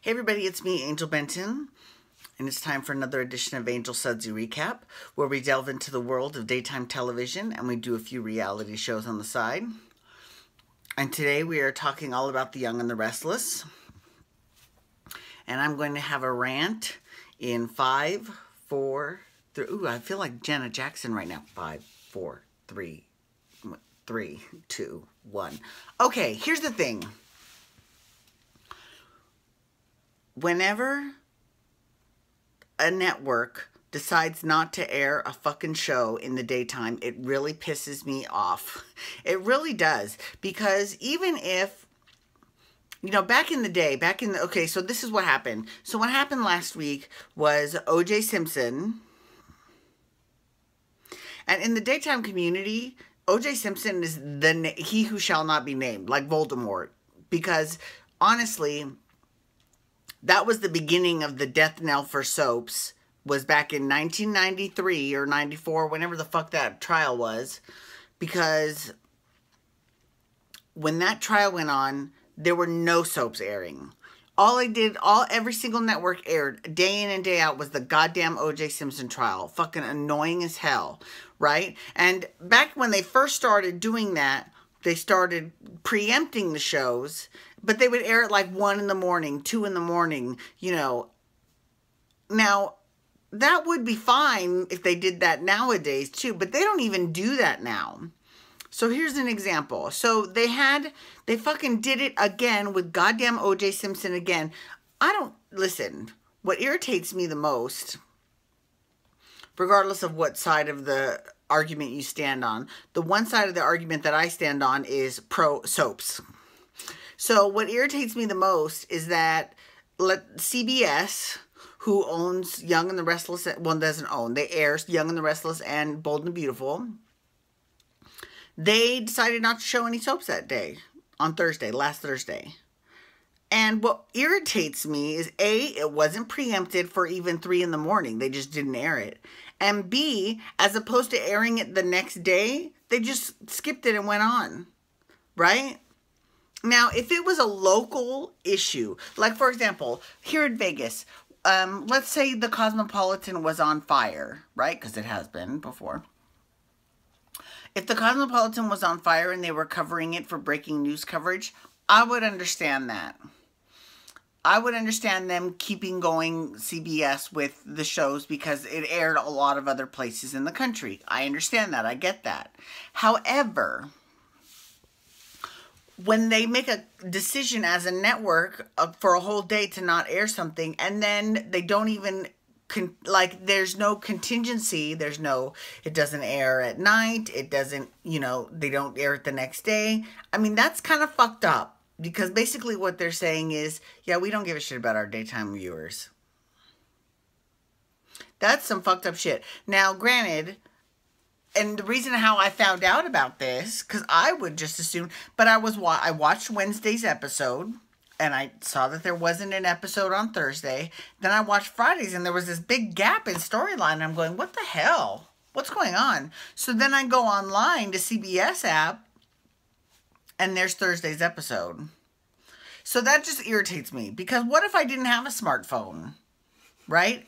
Hey everybody, it's me, Angel Benton, and it's time for another edition of Angel Sudsy Recap, where we delve into the world of daytime television and we do a few reality shows on the side. And today we are talking all about The Young and the Restless. And I'm going to have a rant in 5, 4, 3. Ooh, I feel like Janet Jackson right now. 5, 4, 3, 2, 1. Okay, here's the thing. Whenever a network decides not to air a fucking show in the daytime, it really pisses me off. It really does. Because even if, you know, back in the day, okay, so this is what happened. So what happened last week was O.J. Simpson. And in the daytime community, O.J. Simpson is he who shall not be named, like Voldemort. Because, honestly, that was the beginning of the death knell for soaps, was back in 1993 or 94, whenever the fuck that trial was. Because when that trial went on, there were no soaps airing. Every single network aired day in and day out was the goddamn O.J. Simpson trial. Fucking annoying as hell, right? And back when they first started doing that, they started preempting the shows, but they would air it like 1 in the morning, 2 in the morning, you know. Now, that would be fine if they did that nowadays too, but they don't even do that now. So here's an example. So they fucking did it again with goddamn O.J. Simpson again. Listen, what irritates me the most, regardless of what side of the argument you stand on, the one side of the argument that I stand on is pro soaps. So what irritates me the most is that CBS, who owns Young and the Restless, well, doesn't own, they air Young and the Restless and Bold and the Beautiful, they decided not to show any soaps that day, on Thursday, last Thursday. And what irritates me is, A, it wasn't preempted for even 3 in the morning. They just didn't air it. And B, as opposed to airing it the next day, they just skipped it and went on, right? Now, if it was a local issue, like, for example, here in Vegas, let's say the Cosmopolitan was on fire, right? Because it has been before. If the Cosmopolitan was on fire and they were covering it for breaking news coverage, I would understand that. I would understand them keeping going CBS with the shows because it aired a lot of other places in the country. I understand that. I get that. However, when they make a decision as a network for a whole day to not air something, and then they don't even, there's no contingency, it doesn't air at night, it doesn't, you know, they don't air it the next day. I mean, that's kind of fucked up. Because basically what they're saying is, yeah, we don't give a shit about our daytime viewers. That's some fucked up shit. Now, granted, and the reason how I found out about this, because I would just assume, but I watched Wednesday's episode, and I saw that there wasn't an episode on Thursday. Then I watched Friday's, and there was this big gap in storyline, and I'm going, what the hell? What's going on? So then I go online to CBS app, and there's Thursday's episode. So that just irritates me. Because what if I didn't have a smartphone? Right?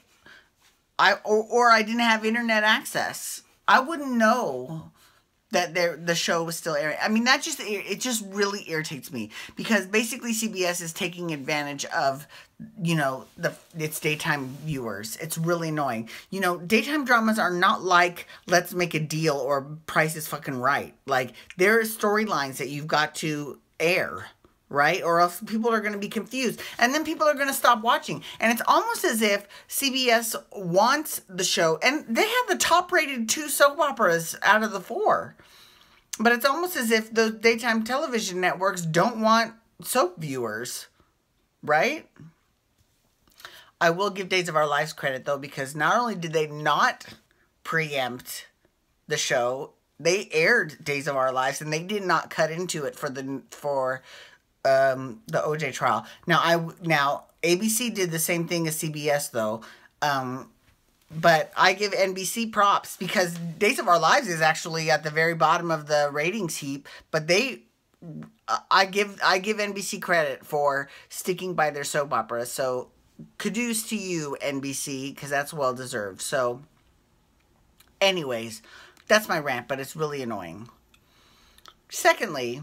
Or I didn't have internet access. I wouldn't know that the show was still airing. I mean, it just really irritates me. Because basically CBS is taking advantage of, you know, its daytime viewers. It's really annoying. You know, daytime dramas are not like Let's Make a Deal or Price is Fucking Right. Like, there are storylines that you've got to air, right? Or else people are going to be confused. And then people are going to stop watching. And it's almost as if CBS wants the show. And they have the top-rated 2 soap operas out of the 4. But it's almost as if the daytime television networks don't want soap viewers, right? I will give Days of Our Lives credit, though, because not only did they not preempt the show, they aired Days of Our Lives, and they did not cut into it for the OJ trial. Now ABC did the same thing as CBS, though. But I give NBC props because Days of Our Lives is actually at the very bottom of the ratings heap, but they I give NBC credit for sticking by their soap opera. So kudos to you, NBC, because that's well deserved. So anyways, that's my rant, but it's really annoying. Secondly,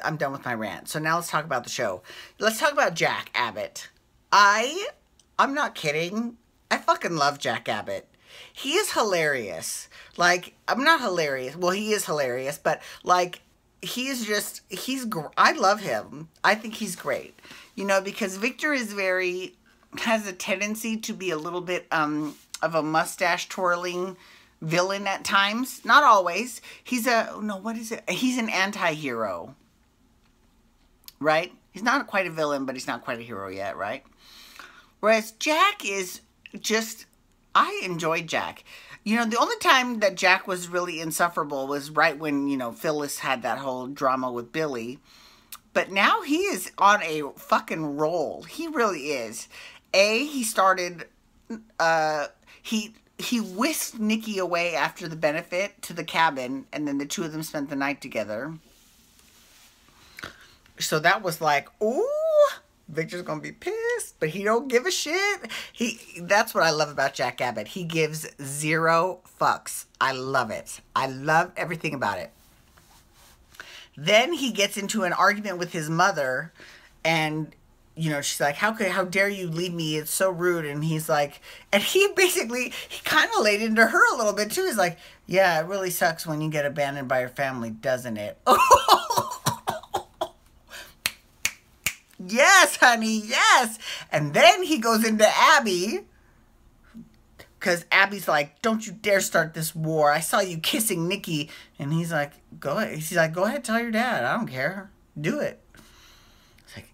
I'm done with my rant. So now let's talk about the show. Let's talk about Jack Abbott. I'm not kidding. I fucking love Jack Abbott. He is hilarious. Like, I'm not hilarious. Well, he is hilarious, but like, I love him. I think he's great. You know, because Victor has a tendency to be a little bit of a mustache twirling villain at times. Not always. He's an anti-hero. Right? He's not quite a villain, but he's not quite a hero yet, right? Whereas Jack is just, I enjoyed Jack. You know, the only time that Jack was really insufferable was right when, you know, Phyllis had that whole drama with Billy. But now he is on a fucking roll. He really is. He started, he whisked Nikki away after the benefit to the cabin, and then the two of them spent the night together. So that was like, ooh, Victor's gonna be pissed, but he don't give a shit. That's what I love about Jack Abbott. He gives zero fucks. I love it. I love everything about it. Then he gets into an argument with his mother, and you know, she's like, how dare you leave me? It's so rude. And he's like, and he kind of laid into her a little bit too. He's like, yeah, it really sucks when you get abandoned by your family, doesn't it? Yes, honey, yes. And then he goes into Abby, because Abby's like, don't you dare start this war. I saw you kissing Nikki. And he's like, go ahead. She's like, go ahead, tell your dad. I don't care. Do it.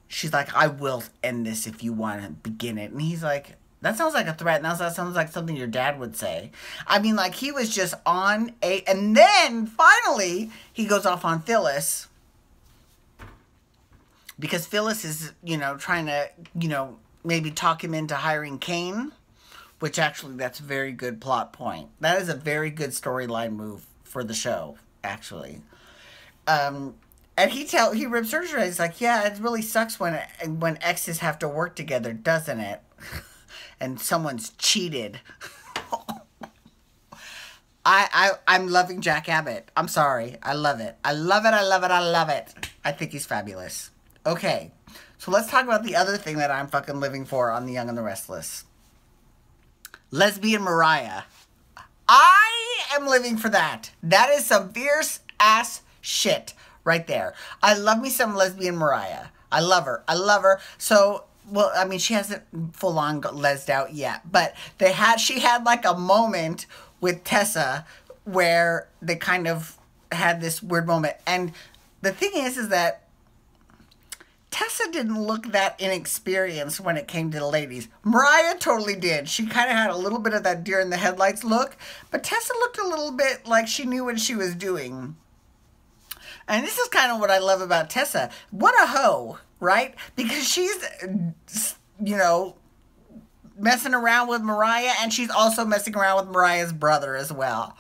She's like, I will end this if you want to begin it. And he's like, that sounds like a threat. Now that sounds like something your dad would say. I mean, like, he was just on a... And then, finally, he goes off on Phyllis. Because Phyllis is, you know, trying to, you know, maybe talk him into hiring Kane. Which, actually, that's a very good plot point. That is a very good storyline move for the show, actually. And he rips her to he's like, yeah, it really sucks when exes have to work together, doesn't it? And someone's cheated. I'm loving Jack Abbott. I'm sorry. I love it. I love it. I love it. I love it. I think he's fabulous. Okay. So let's talk about the other thing that I'm fucking living for on The Young and the Restless. Lesbian Mariah. I am living for that. That is some fierce ass shit. Right there. I love me some lesbian Mariah. I love her. I love her. So, well, I mean, she hasn't full on lesed out yet, but she had like a moment with Tessa where they kind of had this weird moment. And the thing is that Tessa didn't look that inexperienced when it came to the ladies. Mariah totally did. She kind of had a little bit of that deer in the headlights look, but Tessa looked a little bit like she knew what she was doing. And this is kind of what I love about Tessa. What a hoe, right? Because she's, you know, messing around with Mariah, and she's also messing around with Mariah's brother as well.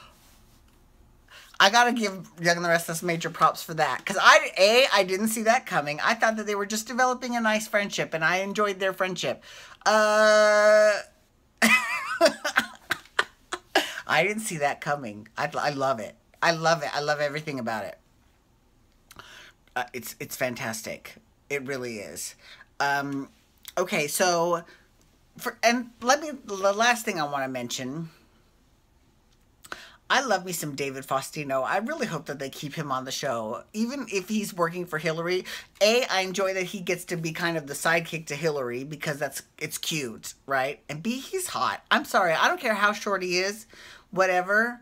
I gotta give Young and the Restless major props for that. Because I didn't see that coming. I thought that they were just developing a nice friendship, and I enjoyed their friendship. I didn't see that coming. I love it. I love it. I love everything about it. It's fantastic. It really is. Okay, so the last thing I want to mention. I love me some David Faustino. I really hope that they keep him on the show, even if he's working for Hillary. I enjoy that he gets to be kind of the sidekick to Hillary because it's cute, right? And B, he's hot. I'm sorry, I don't care how short he is, whatever.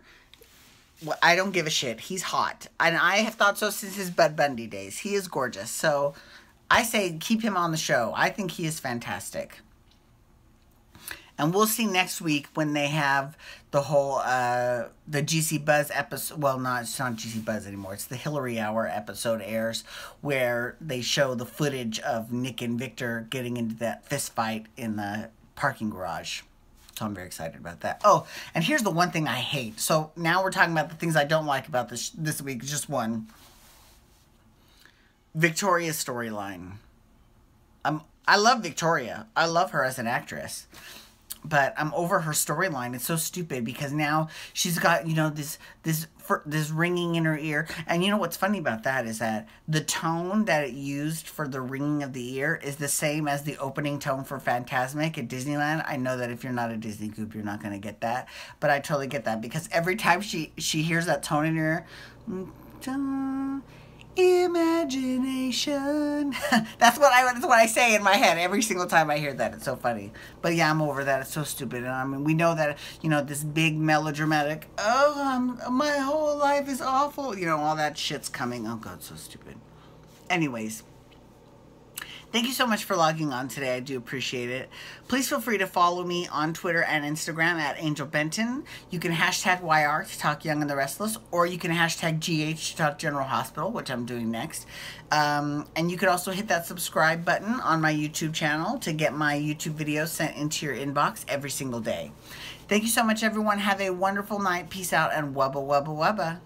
Well, I don't give a shit. He's hot. And I have thought so since his Bud Bundy days. He is gorgeous. So I say keep him on the show. I think he is fantastic. And we'll see next week when they have the whole, the GC Buzz episode. Well, it's not GC Buzz anymore. It's the Hillary Hour episode airs where they show the footage of Nick and Victor getting into that fist fight in the parking garage. So I'm very excited about that. Oh, and here's the one thing I hate. So now we're talking about the things I don't like about this week. Just one. Victoria's storyline. I love Victoria. I love her as an actress. But I'm over her storyline. It's so stupid because now she's got, you know, this ringing in her ear. And you know what's funny about that is that the tone that it used for the ringing of the ear is the same as the opening tone for Fantasmic at Disneyland. I know that if you're not a Disney goop, you're not going to get that. But I totally get that because every time she hears that tone in her ear, imagination. That's what I say in my head every single time I hear that. It's so funny. But yeah, I'm over that. It's so stupid. And I mean, we know that, you know, this big melodramatic, my whole life is awful. You know, all that shit's coming. Oh God, so stupid. Anyways. Thank you so much for logging on today. I do appreciate it. Please feel free to follow me on Twitter and Instagram at Angel Benton. You can hashtag YR to talk Young and the Restless, or you can hashtag GH to talk General Hospital, which I'm doing next. And you can also hit that subscribe button on my YouTube channel to get my YouTube videos sent into your inbox every single day. Thank you so much, everyone. Have a wonderful night. Peace out and wubba, wubba, wubba.